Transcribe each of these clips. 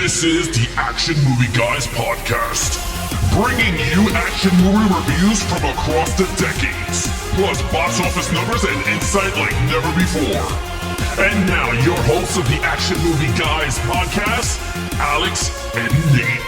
This is the Action Movie Guys podcast, bringing you action movie reviews from across the decades, plus box office numbers and insight like never before. And now, your hosts of the Action Movie Guys podcast, Alex and Nate.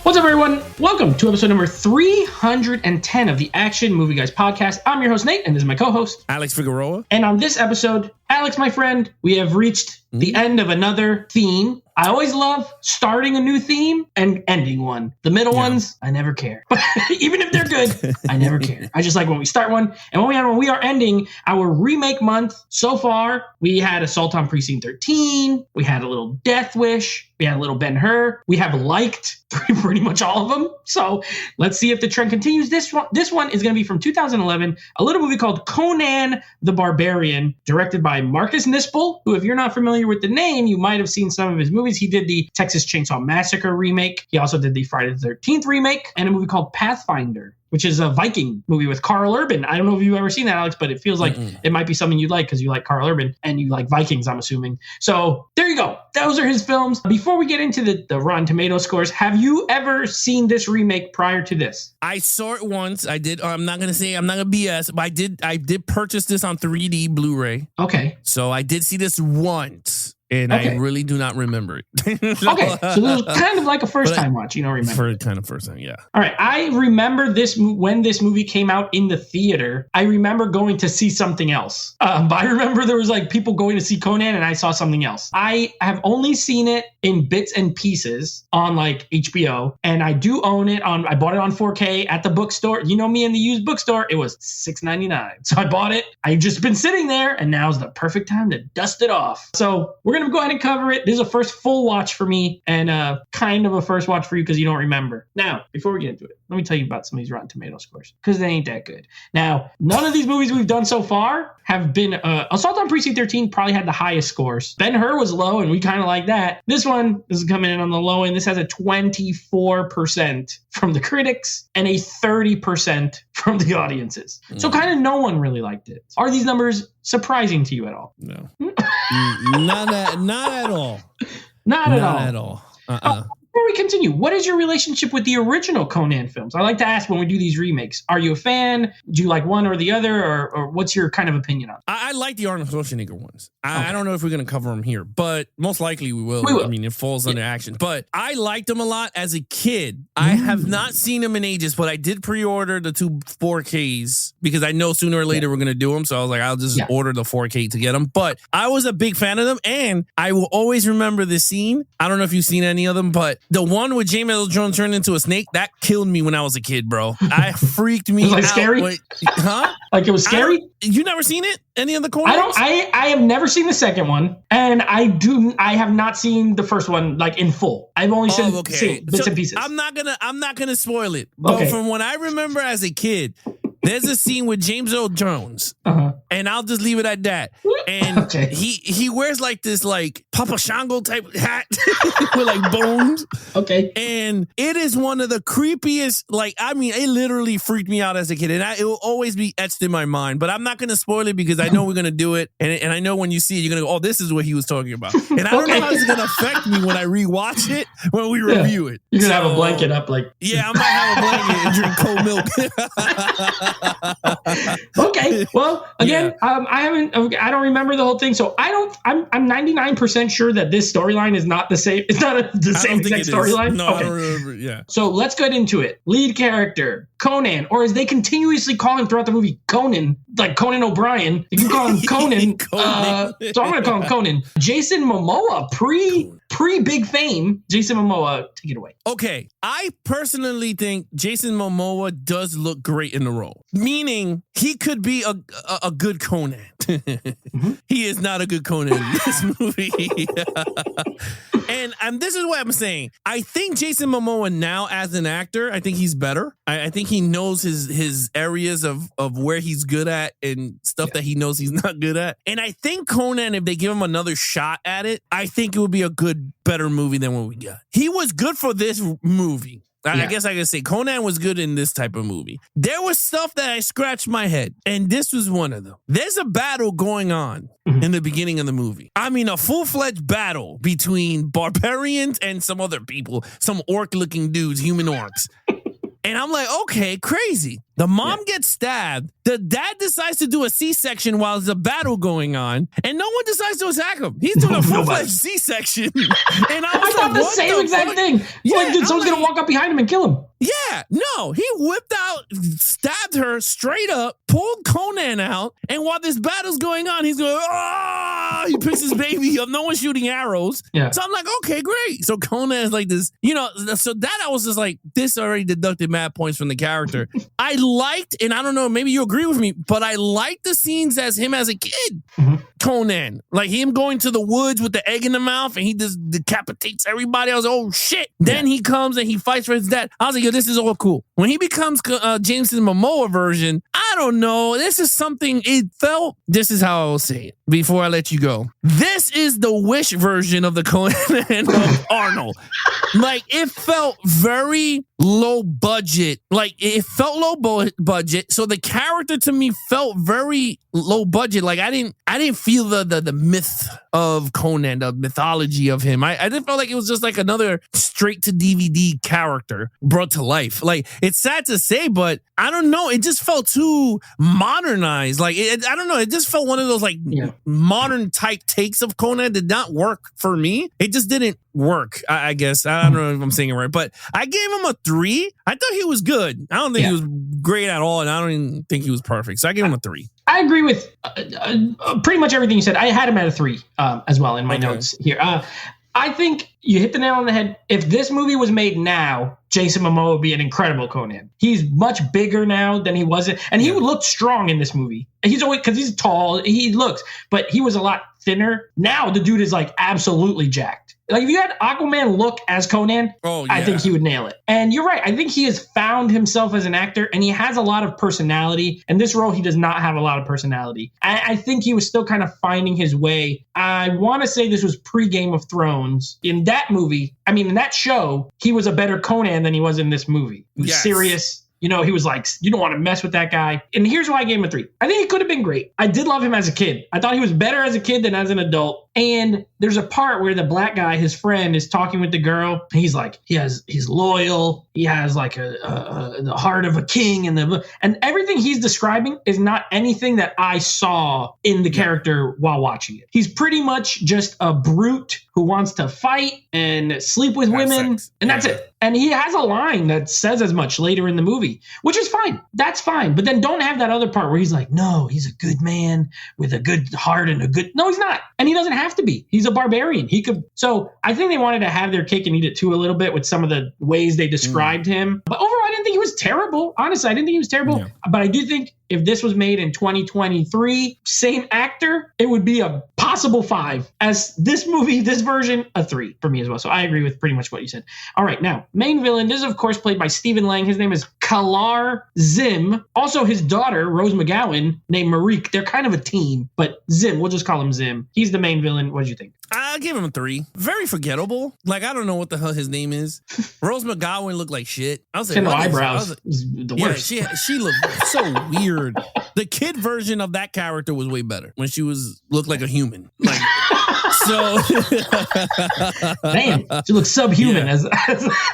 What's up, everyone? Welcome to episode number 310 of the Action Movie Guys podcast. I'm your host, Nate, and this is my co-host, Alex Figueroa. And on this episode, Alex, my friend, we have reached the end of another theme. I always love starting a new theme and ending one. The middle ones, I never care. But even if they're good, I never care. I just like when we start one. And when we are ending our remake month so far, we had Assault on Precinct 13. We had a little Death Wish. We had a little Ben-Hur. We have liked pretty much all of them. So let's see if the trend continues. This one is going to be from 2011, a little movie called Conan The Barbarian, directed by Marcus Nispel, who, if you're not familiar with the name, you might have seen some of his movies. He did the Texas Chainsaw Massacre remake. He also did the Friday the 13th remake and a movie called Pathfinder, which is a Viking movie with Carl Urban. I don't know if you've ever seen that, Alex, but it feels like it might be something you'd like because you like Carl Urban and you like Vikings, I'm assuming. So there you go. Those are his films. Before we get into the Rotten Tomato scores, have you ever seen this remake prior to this? I saw it once. I did. I'm not going to BS, but I did purchase this on 3D Blu-ray. Okay. So I did see this once. And I really do not remember it. Okay, so this was kind of like a first-time watch. You don't remember? First time, yeah. All right, I remember this when this movie came out in the theater. I remember going to see something else. But I remember there was like people going to see Conan, and I saw something else. I have only seen it in bits and pieces on like HBO, and I do own it on. I bought it on 4K at the bookstore. You know me in the used bookstore. It was $6.99, so I bought it. I've just been sitting there, and now's the perfect time to dust it off. So we're gonna go ahead and cover it. This is a first full watch for me and kind of a first watch for you because you don't remember. Now, before we get into it, let me tell you about some of these Rotten Tomato scores because they ain't that good. Now, none of these movies we've done so far have been Assault on Precinct 13 probably had the highest scores. Ben-Hur was low and we kind of like that. This is coming in on the low end. This has a 24% from the critics and a 30% from the audiences. So kind of no one really liked it. Are these numbers surprising to you at all? No. Not at all. Not at all. Before we continue, what is your relationship with the original Conan films? I like to ask when we do these remakes. Are you a fan? Do you like one or the other? Or what's your kind of opinion on it? I like the Arnold Schwarzenegger ones. I don't know if we're going to cover them here, but most likely we will. I mean, it falls under action. But I liked them a lot as a kid. I have not seen them in ages, but I did pre-order the 2 4Ks because I know sooner or later we're going to do them. So I was like, I'll just order the 4K to get them. But I was a big fan of them, and I will always remember this scene. I don't know if you've seen any of them, but the one with James Earl Jones turned into a snake, that killed me when I was a kid, bro. I freaked me out. Was it scary? Like it was scary? You never seen it? Any of the Conan? I have never seen the second one, and I have not seen the first one like in full. I've only seen bits and pieces. I'm not gonna spoil it. But from what I remember as a kid, there's a scene with James Earl Jones, and I'll just leave it at that. And he wears like this like Papa Shango type hat with like bones. Okay. And it is one of the creepiest, it literally freaked me out as a kid. And it will always be etched in my mind. But I'm not going to spoil it because I know we're going to do it. And I know when you see it, you're going to go, oh, this is what he was talking about. And I don't know how it's going to affect me when I rewatch it, when we review it. You're going to have a blanket up like. Yeah, I might have a blanket and drink cold milk. Okay. Well, again, I don't remember the whole thing. So I'm 99% sure that this storyline is not the same. It's not the same exact storyline. No, I don't remember. Yeah. So let's get into it. Lead character, Conan, or as they continuously call him throughout the movie, Conan, like Conan O'Brien. You can call him Conan. So I'm going to call him Conan. Jason Momoa, pre-big fame. Jason Momoa, take it away. Okay. I personally think Jason Momoa does look great in the role. Meaning he could be a good Conan. He is not a good Conan in this movie. And this is what I'm saying. I think Jason Momoa now as an actor, I think he's better. I think he knows his areas of where he's good at and stuff that he knows he's not good at. And I think Conan, if they give him another shot at it, I think it would be a better movie than what we got. He was good for this movie. I guess I could say Conan was good in this type of movie. There was stuff that I scratched my head, and this was one of them. There's a battle going on in the beginning of the movie. I mean, a full-fledged battle between barbarians and some other people, some orc-looking dudes, human orcs. And I'm like, okay, crazy. The mom gets stabbed. The dad decides to do a C-section while there's a battle going on, and no one decides to attack him. He's doing a full-fledged C-section. And I thought the same exact thing. Yeah, like, dude, someone's gonna walk up behind him and kill him. Yeah, no, he whipped out, stabbed her straight up, pulled Conan out, and while this battle's going on, he's going, oh, he picks his baby up. No one's shooting arrows. Yeah. So I'm like, okay, great. So Conan is like this, so that I was just like, this already deducted mad points from the character. I liked, and I don't know, maybe you agree with me, but I liked the scenes as him as a kid. Conan, like him going to the woods with the egg in the mouth and he just decapitates everybody. I was like, oh shit. Then he comes and he fights for his dad. I was like, yo, this is all cool. When he becomes James's Mamoa version, I don't know. This is something, this is how I will say it before I let you go. This is the Wish version of the Conan of Arnold. Like, it felt very low budget. Like, it felt low budget. So the character to me felt very low budget. Like, I didn't feel the myth of Conan, the mythology of him. I didn't feel like it was just like another straight to DVD character brought to life. Like, it's sad to say, but I don't know. It just felt too modernized. Like, I don't know. It just felt one of those like modern type takes of Conan did not work for me. It just didn't work, I guess. I don't know if I'm saying it right, but I gave him a 3. I thought he was good. I don't think he was great at all, and I don't even think he was perfect. So I gave him a 3. I agree with pretty much everything you said. I had him at a 3 as well in my notes here. I think you hit the nail on the head. If this movie was made now, Jason Momoa would be an incredible Conan. He's much bigger now than he was. And he would look strong in this movie. He's always, because he's tall, he looks, but he was a lot thinner. Now the dude is like absolutely jacked. Like if you had Aquaman look as Conan, I think he would nail it. And you're right. I think he has found himself as an actor and he has a lot of personality. In this role, he does not have a lot of personality. I think he was still kind of finding his way. I want to say this was pre-Game of Thrones. In that movie, in that show, he was a better Conan than he was in this movie. He was serious. He was like, you don't want to mess with that guy. And here's why I gave him a 3. I think he could have been great. I did love him as a kid. I thought he was better as a kid than as an adult. And there's a part where the black guy, his friend, is talking with the girl. He's like, he's loyal. He has like the heart of a king, and everything he's describing is not anything that I saw in the character while watching it. He's pretty much just a brute who wants to fight and sleep with women, and that's it. And he has a line that says as much later in the movie, which is fine. That's fine. But then don't have that other part where he's like, no, he's a good man with a good heart and no, he's not. And he doesn't have to be. He's a barbarian. He could. So I think they wanted to have their cake and eat it too a little bit with some of the ways they described him. But overall, I didn't think he was terrible. Honestly, I didn't think he was terrible. Yeah. But I do think if this was made in 2023, same actor, it would be a possible 5. As this movie, this version, a 3 for me as well. So I agree with pretty much what you said. All right, now, main villain. This is, of course, played by Stephen Lang. His name is Kalar Zim. Also, his daughter, Rose McGowan, named Marique. They're kind of a team, but Zim, we'll just call him Zim. He's the main villain. What did you think? I give him a 3. Very forgettable. Like, I don't know what the hell his name is. Rose McGowan looked like shit. I was like, no eyebrows. The worst. She looked so weird. The kid version of that character was way better when she looked like a human. Like, so damn, she looks subhuman as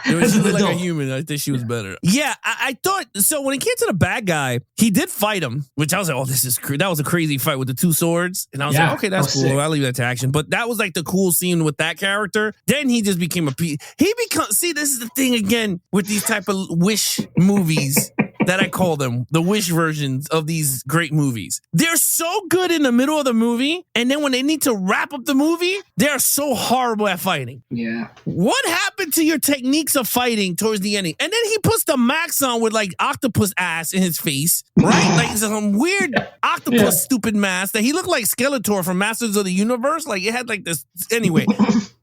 she looked like a human. I think she was better. Yeah, I thought so. When it came to the bad guy, he did fight him, which I was like, oh, that was a crazy fight with the 2 swords, and I was like, okay, that's cool. Sick. I'll leave that to action. But that was like the cool scene with that character. Then he just became see, this is the thing again with these type of Wish movies. That I call them, the Wish versions of these great movies. They're so good in the middle of the movie, and then when they need to wrap up the movie, they're so horrible at fighting. Yeah. What happened to your techniques of fighting towards the ending? And then he puts the mask on with like octopus ass in his face, right? Like some weird octopus stupid mask that he looked like Skeletor from Masters of the Universe. Like it had like this, anyway.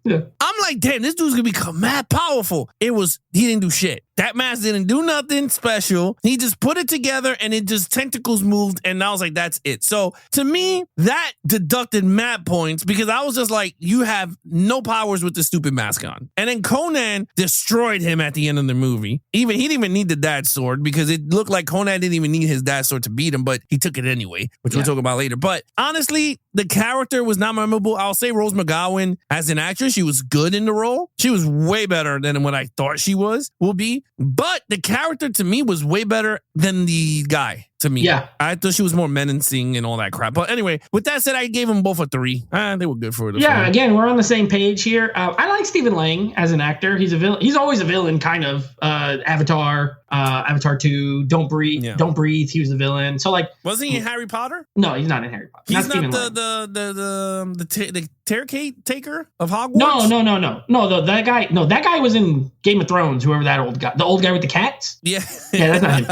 Yeah. I'm like, damn, this dude's gonna become mad powerful. He didn't do shit. That mask didn't do nothing special. He just put it together and it just tentacles moved. And I was like, that's it. So to me, that deducted mad points because I was just like, you have no powers with the stupid mask on. And then Conan destroyed him at the end of the movie. He didn't even need the dad's sword because it looked like Conan didn't even need his dad's sword to beat him, but he took it anyway, which we'll talk about later. But honestly, the character was not memorable. I'll say Rose McGowan as an actress, she was good in the role. She was way better than what I thought she will be. But the character to me was way better than the guy. To me, yeah, I thought she was more menacing and all that crap. But anyway, with that said, I gave them both a 3. They were good for it. Yeah, again, we're on the same page here. I like Stephen Lang as an actor. He's a villain. He's always a villain, kind of. Avatar, Avatar 2, Don't Breathe. Yeah. Don't Breathe. He was a villain. So like, wasn't he in Harry Potter? No, he's not in Harry Potter. He's not the caretaker of Hogwarts. No. That guy was in Game of Thrones. Whoever that old guy, the old guy with the cats. Yeah, that's not him.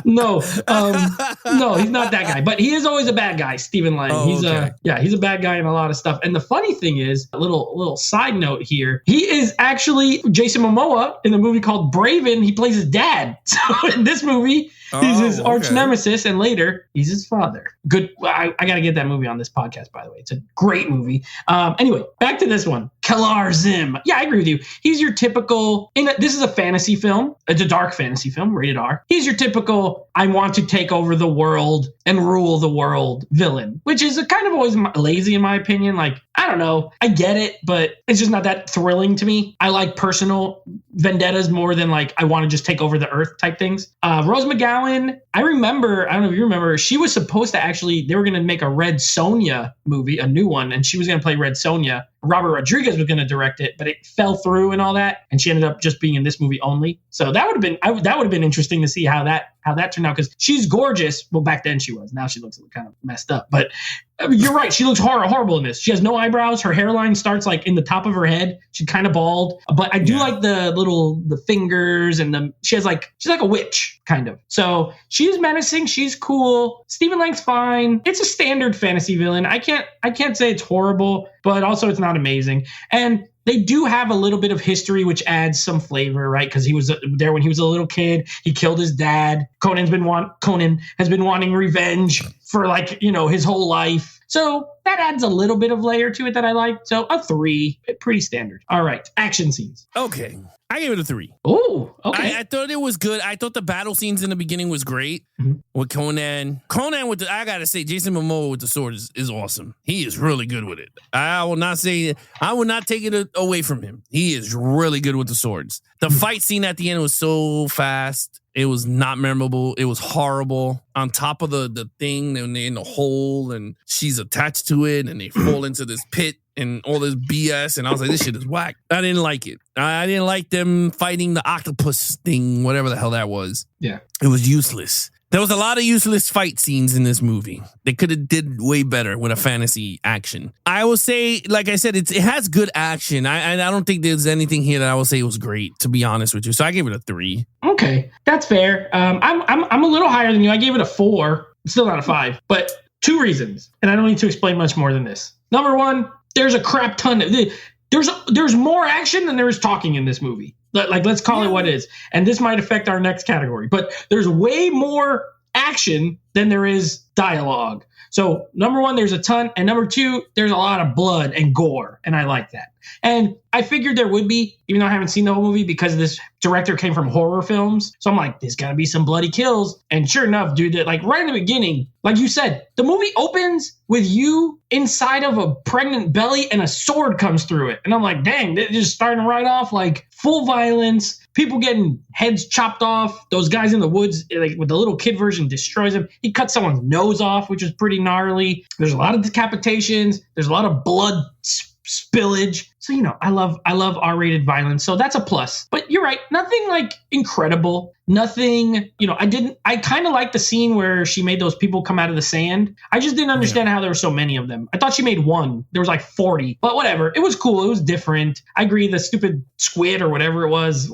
No, he's not that guy. But he is always a bad guy, Stephen Lang. He's a bad guy in a lot of stuff. And the funny thing is, a little side note here, he is actually Jason Momoa in the movie called Braven. He plays his dad. So in this movie, he's his arch nemesis, and later he's his father. Good. I got to get that movie on this podcast, by the way. It's a great movie. Anyway, back to this one. Kalar Zim. Yeah, I agree with you. He's your typical, this is a fantasy film. It's a dark fantasy film, rated R. He's your typical, I want to take over the world and rule the world villain, which is a kind of always lazy in my opinion. Like, I don't know. I get it, but it's just not that thrilling to me. I like personal vendettas more than like, I want to just take over the earth type things. Rose McGowan, I don't know if you remember, she was supposed to they were going to make a Red Sonja movie, a new one, and she was going to play Red Sonja. Robert Rodriguez was going to direct it, but it fell through and all that, and she ended up just being in this movie only. So that would have been interesting to see how that turned out, because she's gorgeous. Well, back then she was. Now she looks kind of messed up. But you're right. She looks horrible in this. She has no eyebrows. Her hairline starts like in the top of her head. She's kind of bald. But I do like the fingers and she's like a witch kind of. So she's menacing. She's cool. Stephen Lang's fine. It's a standard fantasy villain. I can't say it's horrible, but also it's not amazing. And they do have a little bit of history, which adds some flavor, right? Because he was there when he was a little kid. He killed his dad. Conan has been wanting revenge for his whole life. So that adds a little bit of layer to it that I like. So a 3, pretty standard. All right, action scenes. Okay. I gave it a 3. Oh, okay. I thought it was good. I thought the battle scenes in the beginning was great with Conan. I gotta say, Jason Momoa with the sword is awesome. He is really good with it. I will not take it away from him. He is really good with the swords. The fight scene at the end was so fast. It was not memorable. It was horrible. On top of the thing, and they're in the hole, and she's attached to it, and they fall into this pit and all this BS. And I was like, this shit is whack. I didn't like it. I didn't like them fighting the octopus thing, whatever the hell that was. Yeah. It was useless. There was a lot of useless fight scenes in this movie. They could have did way better with a fantasy action. I will say, like I said, it has good action. I don't think there's anything here that I will say was great, to be honest with you. So I gave it a 3. Okay, that's fair. I'm a little higher than you. I gave it a 4. Still not a 5, but 2 reasons, and I don't need to explain much more than this. Number 1, there's a crap ton of there's more action than there is talking in this movie. Like, let's call it what it is. And this might affect our next category, but there's way more action than there is dialogue. So number 1, there's a ton. And number 2, there's a lot of blood and gore. And I like that. And I figured there would be, even though I haven't seen the whole movie, because this director came from horror films. So I'm like, there's got to be some bloody kills. And sure enough, dude, right in the beginning, like you said, the movie opens with you inside of a pregnant belly and a sword comes through it. And I'm like, dang, they're just starting right off like full violence, people getting heads chopped off. Those guys in the woods, like with the little kid version, destroys him. He cuts someone's nose off, which is pretty gnarly. There's a lot of decapitations. There's a lot of blood spillage. So, I love R-rated violence. So that's a plus. But you're right. Nothing like incredible. Nothing, I kind of like the scene where she made those people come out of the sand. I just didn't understand how there were so many of them. I thought she made 1. There was like 40. But whatever. It was cool. It was different. I agree. The stupid squid or whatever it was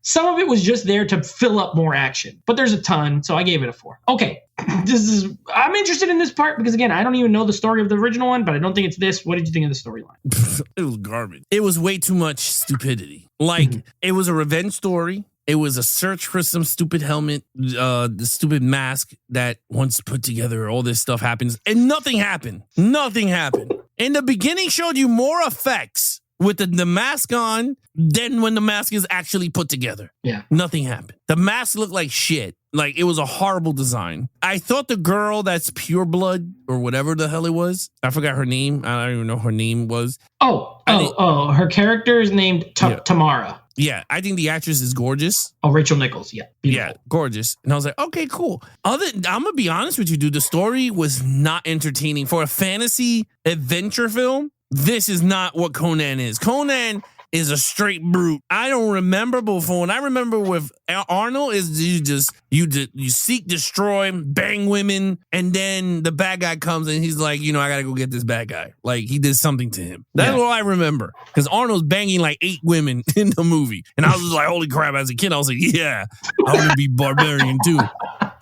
Some of it was just there to fill up more action, but there's a ton, so I gave it a 4. Okay, I'm interested in this part because, again, I don't even know the story of the original one, but I don't think it's this. What did you think of the storyline? It was garbage. It was way too much stupidity. Like, it was a revenge story. It was a search for some stupid helmet, the stupid mask that once put together, all this stuff happens, and nothing happened. Nothing happened. In the beginning, showed you more effects with the mask on than when the mask is actually put together. Yeah. Nothing happened. The mask looked like shit. Like, it was a horrible design. I thought the girl that's pure blood or whatever the hell it was, I forgot her name. I don't even know her name was. Her character is named Tamara. Yeah, I think the actress is gorgeous. Oh, Rachel Nichols. Yeah. Beautiful. Yeah, gorgeous. And I was like, okay, cool. I'm going to be honest with you, dude. The story was not entertaining. For a fantasy adventure film, this is not what Conan is. Conan is a straight brute. I don't remember before. When I remember with Arnold is you seek, destroy, bang women, and then the bad guy comes and he's like, I gotta go get this bad guy. Like, he did something to him. That's what I remember. Because Arnold's banging like 8 women in the movie. And I was just like, holy crap, as a kid, I was like, yeah, I want to be barbarian too.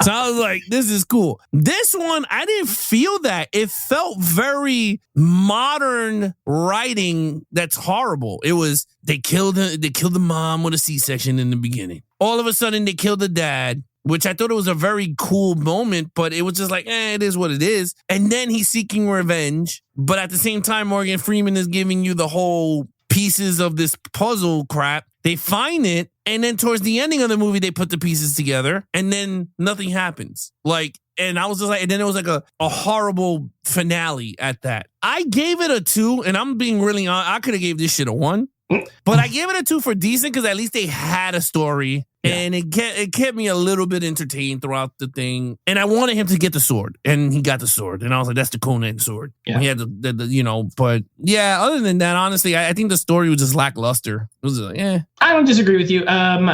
So I was like, this is cool. This one, I didn't feel that. It felt very modern writing that's horrible. It was, they killed the mom with a C-section in the beginning. All of a sudden, they killed the dad, which I thought it was a very cool moment, but it was just like, it is what it is. And then he's seeking revenge. But at the same time, Morgan Freeman is giving you the whole pieces of this puzzle crap. They find it, and then towards the ending of the movie, they put the pieces together, and then nothing happens. Like, and I was just like, and then it was like a horrible finale at that. I gave it a 2, and I'm being really honest. I could have gave this shit a 1, but I gave it a 2 for decent because at least they had a story. Yeah. And it kept me a little bit entertained throughout the thing. And I wanted him to get the sword. And he got the sword. And I was like, that's the Conan sword. Yeah. He had the but yeah, other than that, honestly, I think the story was just lackluster. It was like, I don't disagree with you.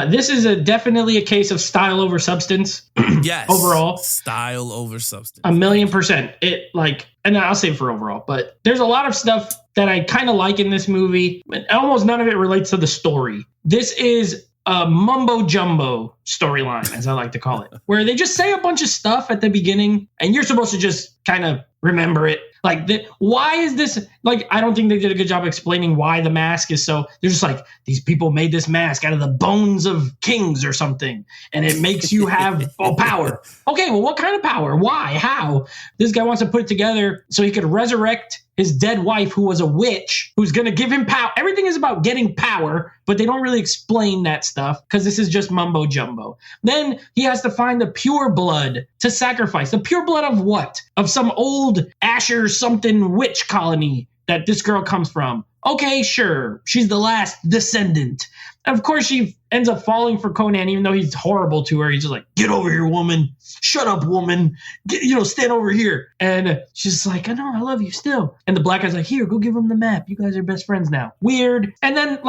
This is definitely a case of style over substance. Yes. Overall. Style over substance. 1,000,000%. And I'll say for overall, but there's a lot of stuff that I kind of like in this movie. Almost none of it relates to the story. This is a mumbo jumbo storyline, as I like to call it, where they just say a bunch of stuff at the beginning and you're supposed to just kind of remember it. Like, why is this? Like, I don't think they did a good job explaining why the mask is so. They're just like, these people made this mask out of the bones of kings or something, and it makes you have power. Okay, well, what kind of power? Why? How? This guy wants to put it together so he could resurrect his dead wife, who was a witch, who's going to give him power. Everything is about getting power, but they don't really explain that stuff because this is just mumbo jumbo. Then he has to find the pure blood to sacrifice. The pure blood of what? Of some old Asher something witch colony that this girl comes from. Okay, sure. She's the last descendant. Of course, she ends up falling for Conan, even though he's horrible to her. He's just like, get over here, woman. Shut up, woman. Stand over here. And she's like, I know, I love you still. And the black guy's like, here, go give him the map. You guys are best friends now. Weird. And then,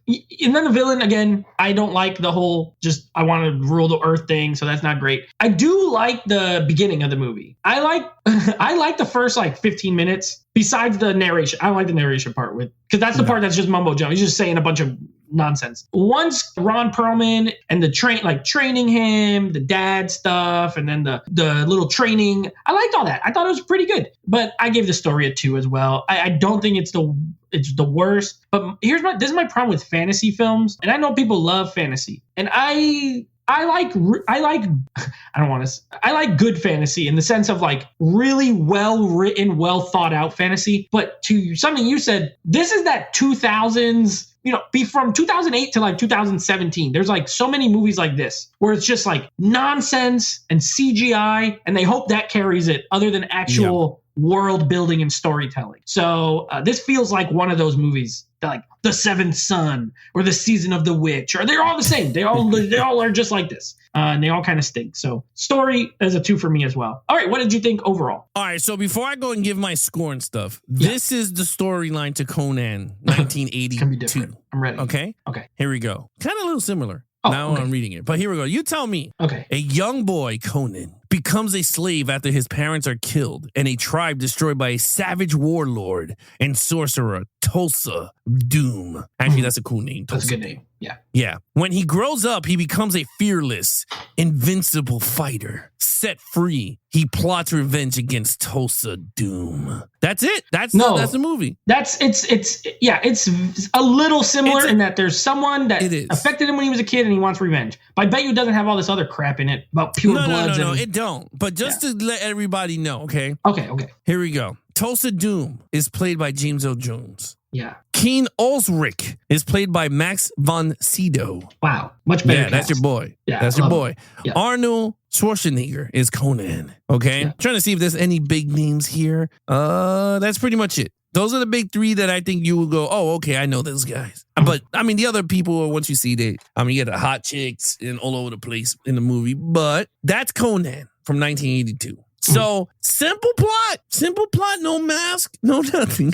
the villain, again, I don't like the whole just I want to rule the earth thing, so that's not great. I do like the beginning of the movie. I like the first 15 minutes. Besides the narration, I don't like the narration part because that's the part that's just mumbo jumbo. He's just saying a bunch of nonsense. Once Ron Perlman and the training him, the dad stuff, and then the little training, I liked all that. I thought it was pretty good. But I gave the story a 2 as well. I don't think it's the worst. But this is my problem with fantasy films, and I know people love fantasy, and I like good fantasy in the sense of really well written, well thought out fantasy. But to something you said, this is that 2000s, be from 2008 to 2017. There's so many movies like this where it's just nonsense and CGI, and they hope that carries it other than actual world building and storytelling. So this feels like one of those movies, like The Seventh Son or The Season of the Witch, or they're all the same. They all are just like this, and they all kind of stink. So story is a 2 for me as well. All right, what did you think overall? All right, so before I go and give my score and stuff, this is the storyline to Conan 1982. Can be different. I'm ready. Okay, here we go. Kind of a little similar. Now okay. I'm reading it, but here we go. You tell me. Okay. A young boy, Conan, becomes a slave after his parents are killed and a tribe destroyed by a savage warlord and sorcerer, Tulsa Doom. Actually, that's a cool name. That's a good name. Yeah. When he grows up, he becomes a fearless, invincible fighter. Set free, he plots revenge against Tulsa Doom. That's it. That's the movie. It's a little similar in that there's someone that affected him when he was a kid and he wants revenge. But I bet you it doesn't have all this other crap in it about pure bloods. No, it don't. But just to let everybody know, okay? Okay. Here we go. Tulsa Doom is played by James Earl Jones. Yeah. Keen Ulrich is played by Max von Sydow. Wow. Much better. Yeah, that's your boy. Yeah, that's your boy. Yeah. Arnold Schwarzenegger is Conan. Okay. Yeah. Trying to see if there's any big names here. That's pretty much it. Those are the big three that I think you will go, oh, okay, I know those guys. But, I mean, the other people, once you see you get the hot chicks and all over the place in the movie. But that's Conan from 1982. So simple plot, no mask, no nothing.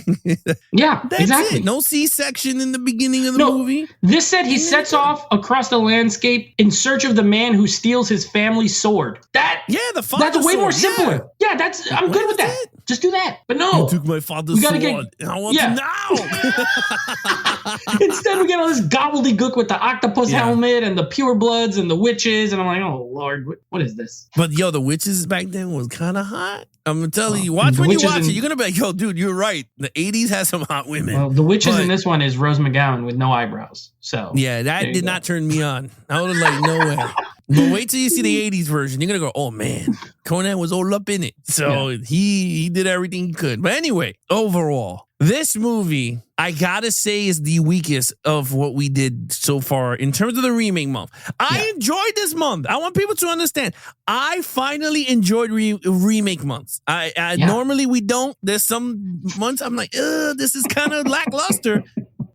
Yeah, that's exactly. It. No C-section in the beginning of the movie. This said he sets off across the landscape in search of the man who steals his family's sword. That's way more simpler. Yeah, I'm good with that. Just do that. But no. You took my father's sword. And I want to now. Instead, we get all this gobbledygook with the octopus helmet and the pure bloods and the witches. And I'm like, oh, Lord, what is this? But, the witches back then was kind of hot. I'm going to tell you. When you watch it, you're going to be like, yo, dude, you're right. The 80s has some hot women. Well, the witches in this one is Rose McGowan with no eyebrows. So yeah, that did not turn me on. I would have like, no way. But wait till you see the 80s version. You're going to go, oh, man, Conan was all up in it. So he did everything he could. But anyway, overall, this movie, I got to say, is the weakest of what we did so far in terms of the remake month. I enjoyed this month. I want people to understand. I finally enjoyed remake months. Normally we don't. There's some months I'm like, this is kind of lackluster.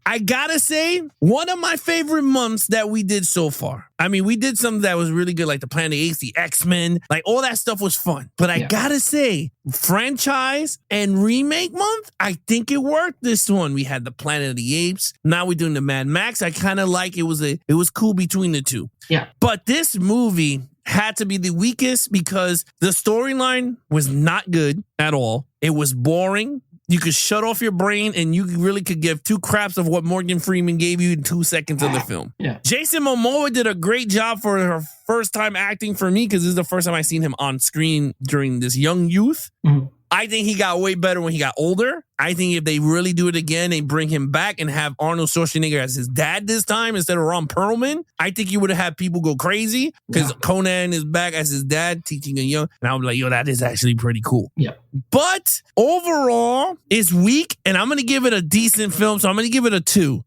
I gotta say, one of my favorite months that we did so far. I mean, we did something that was really good, like the Planet of the Apes, the X-Men, like all that stuff was fun. But I gotta say, franchise and remake month, I think it worked this one. We had the Planet of the Apes. Now we're doing the Mad Max. I kind of like it was cool between the two. Yeah. But this movie had to be the weakest because the storyline was not good at all. It was boring. You could shut off your brain and you really could give two craps of what Morgan Freeman gave you in 2 seconds of the film. Yeah. Jason Momoa did a great job for her first time acting for me because this is the first time I've seen him on screen during this young youth. Mm-hmm. I think he got way better when he got older. I think if they really do it again and bring him back and have Arnold Schwarzenegger as his dad this time instead of Ron Perlman, I think you would have had people go crazy because Conan is back as his dad teaching a young. And I would be like, yo, that is actually pretty cool. Yeah. But overall, it's weak and I'm going to give it a decent film. So I'm going to give it a 2.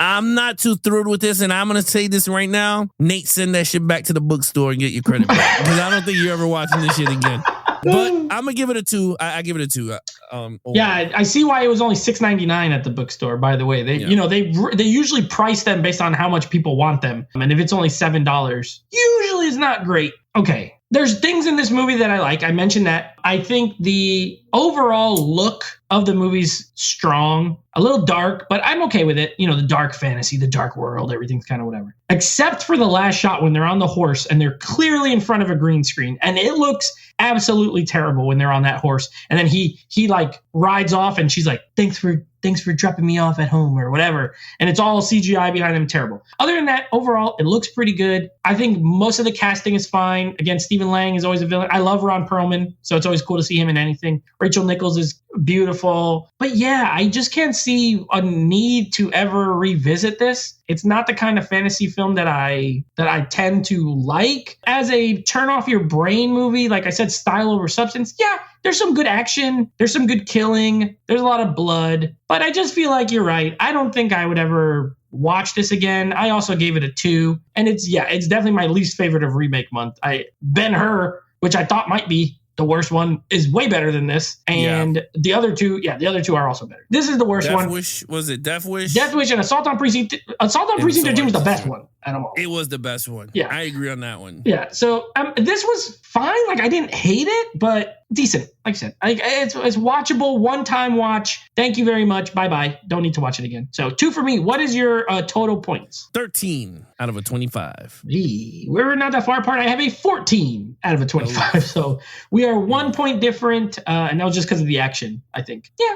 I'm not too thrilled with this, and I'm going to say this right now. Nate, send that shit back to the bookstore and get your credit back because I don't think you're ever watching this shit again. But I'm going to give it a 2. I give it a 2. I see why it was only $6.99 at the bookstore, by the way. They usually price them based on how much people want them. And if it's only $7, usually it's not great. Okay. There's things in this movie that I like. I mentioned that. I think the overall look of the movie's strong, a little dark, but I'm okay with it. The dark fantasy, the dark world, everything's kind of whatever. Except for the last shot when they're on the horse and they're clearly in front of a green screen. And it looks absolutely terrible when they're on that horse. And then he like rides off and she's like, thanks for dropping me off at home or whatever. And it's all CGI behind him. Terrible. Other than that, overall, it looks pretty good. I think most of the casting is fine. Again, Stephen Lang is always a villain. I love Ron Perlman, so it's always cool to see him in anything. Rachel Nichols is beautiful. But yeah, I just can't see a need to ever revisit this. It's not the kind of fantasy film that I tend to like. As a turn off your brain movie, like I said, style over substance. Yeah, there's some good action. There's some good killing. There's a lot of blood. But I just feel like you're right. I don't think I would ever watch this again. I also gave it a 2. And it's definitely my least favorite of remake month. Ben-Hur, which I thought might be the worst one, is way better than this. And the other two are also better. This is the worst one. Was it Death Wish? Death Wish and Assault on Precinct 13 was the best one out of all. It was the best one. Yeah. I agree on that one. Yeah. So this was fine. Like I didn't hate it, but decent. Like I said, it's watchable, one-time watch. Thank you very much. Bye-bye. Don't need to watch it again. So 2 for me. What is your total points? 13 out of a 25. We're not that far apart. I have a 14 out of a 25. Oh. So we are 1 point different, and that was just because of the action, I think. Yeah,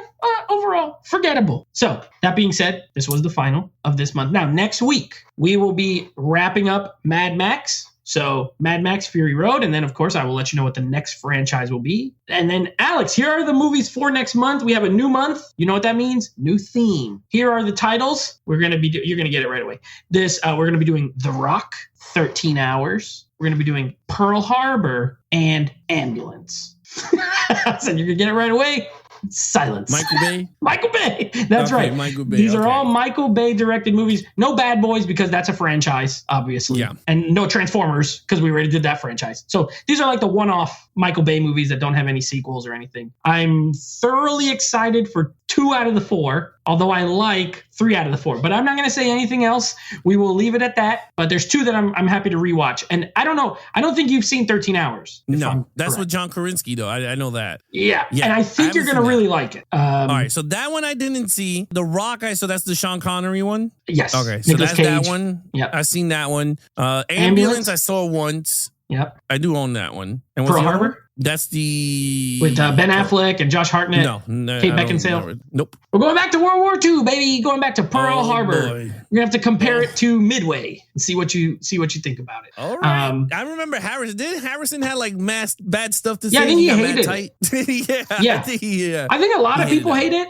overall, forgettable. So that being said, this was the final of this month. Now, next week, we will be wrapping up Mad Max. So Mad Max Fury Road. And then, of course, I will let you know what the next franchise will be. And then, Alex, here are the movies for next month. We have a new month. You know what that means? New theme. Here are the titles. You're going to get it right away. We're going to be doing The Rock, 13 Hours. We're going to be doing Pearl Harbor and Ambulance. So you're going to get it right away. Silence. Michael Bay? Michael Bay. That's right. Michael Bay. These are all Michael Bay directed movies. No Bad Boys because that's a franchise, obviously. Yeah. And no Transformers because we already did that franchise. So these are like the one-off Michael Bay movies that don't have any sequels or anything. I'm thoroughly excited for 2 out of the 4, although I like 3 out of the 4. But I'm not going to say anything else. We will leave it at that. But there's 2 that I'm happy to rewatch. And I don't know. I don't think you've seen 13 Hours. No, that's with John Krasinski, though. I know that. Yeah. And I think you're going to really like it. All right. So that one I didn't see. The Rock, so that's the Sean Connery one? Yes. Okay. So Nicolas that's Cage. That one. Yeah. I've seen that one. Ambulance I saw once. Yep. I do own that one. And Pearl Harbor? That's the... With Ben Affleck and Josh Hartnett. No. Kate Beckinsale. Nope. We're going back to World War II, baby. Going back to Pearl Harbor. Boy. We're going to have to compare it to Midway and see what you think about it. All right. I remember Harrison. Didn't Harrison have like bad stuff to say? Yeah, I think he hated it. Yeah. I think a lot of people hate it.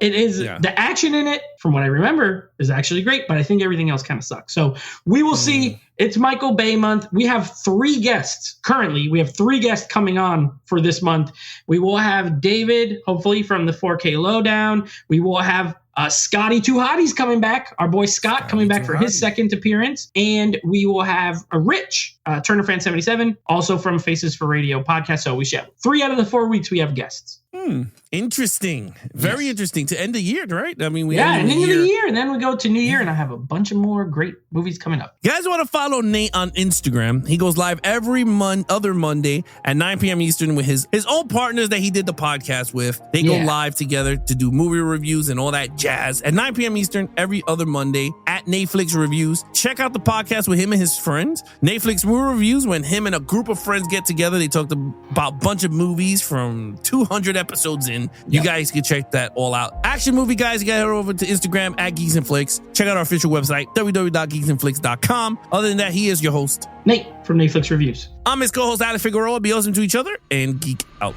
It is the action in it, from what I remember, is actually great, but I think everything else kind of sucks. So we will see. It's Michael Bay month. We have 3 guests currently. We have 3 guests coming on for this month. We will have David, hopefully from the 4K Lowdown. We will have Scotty Two Hotties coming back. Our boy Scott coming back for his second appearance. And we will have Rich, Turner Fan 77, also from Faces for Radio podcast. So we should have 3 out of the 4 weeks we have guests. Interesting. Very interesting. To end the year, right? I mean, ending of the year, and then we go to New Year, and I have a bunch of more great movies coming up. You guys want to follow Nate on Instagram? He goes live every other Monday at 9 p.m. Eastern with his old partners that he did the podcast with. They go live together to do movie reviews and all that jazz at 9 p.m. Eastern every other Monday at Netflix Reviews. Check out the podcast with him and his friends. Netflix Movie Reviews, when him and a group of friends get together, they talk about a bunch of movies from 200 episodes in. You guys can check that all out. Action Movie Guys, you got to head over to Instagram at Geeks and Flicks. Check out our official website, www.geeksandflicks.com. Other than that, he is your host, Nate from Netflix Reviews. I'm his co-host, Alex Figueroa. Be awesome to each other and geek out.